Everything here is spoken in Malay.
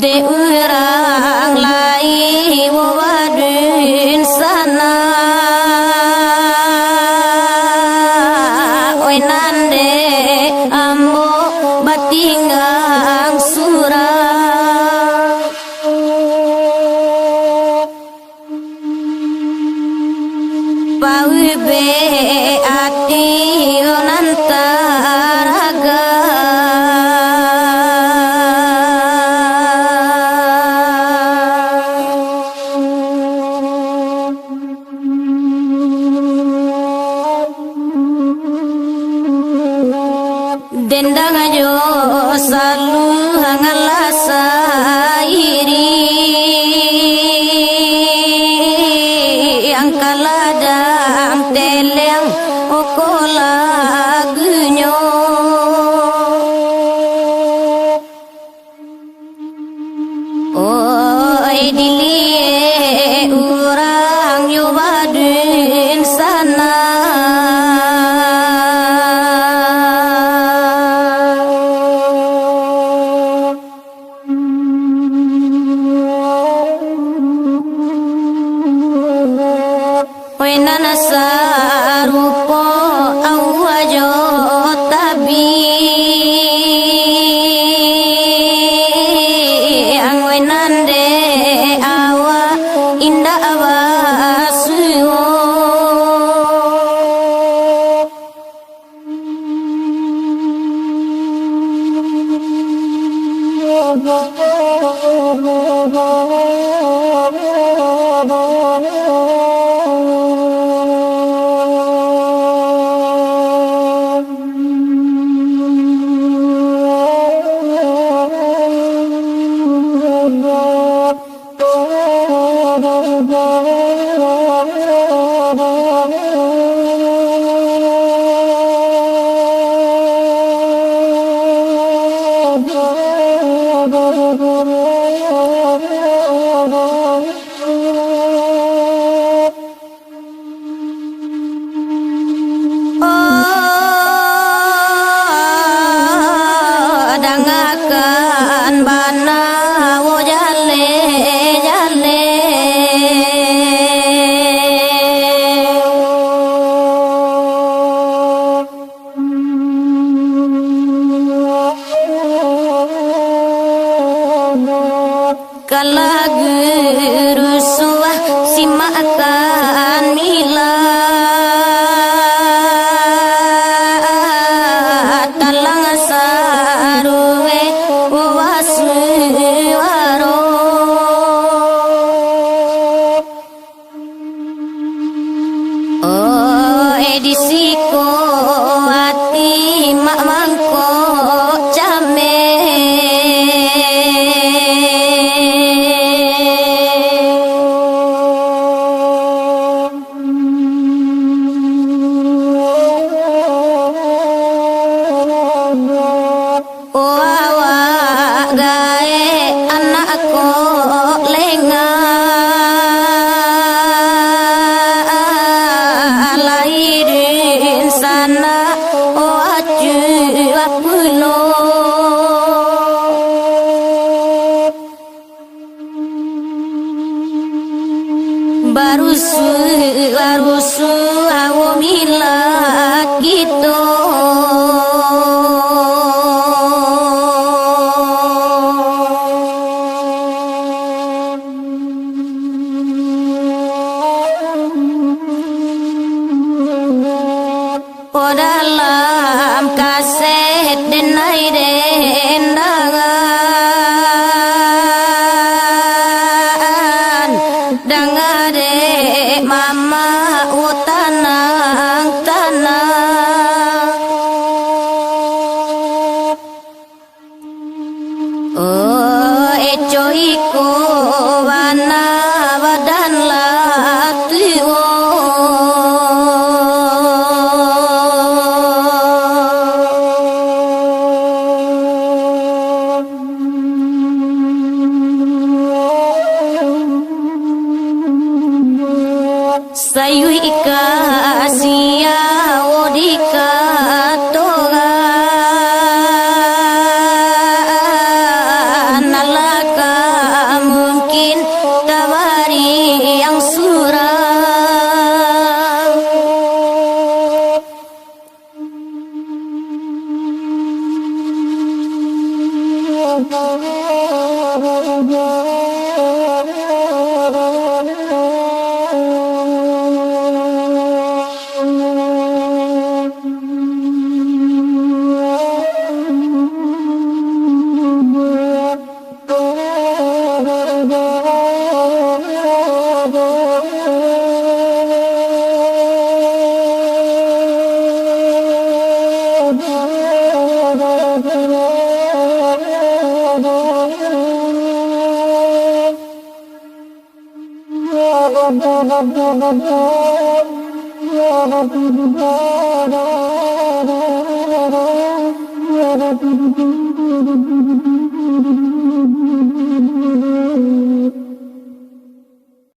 De urang lai wawadun sana oi nande ambo batinggang sura pawi be ati onantaraga dendang ajo salu hangalasa iri ang kaladang teleng okola gunyo oi dilie urang yuwadun sana nasa rupo awajo tabi ang wenande awa inda awasuo dangakan bana wo jale jale kalagu rusuah simakan mila talang saruwe wasuwaro oh edisiko ati mak mangko came barusu awo milat gitu po dalam kaset denai dendangan dangade mama utanang tanang oh ecoiko wana badan latuo sayu ika sia odika Thank you.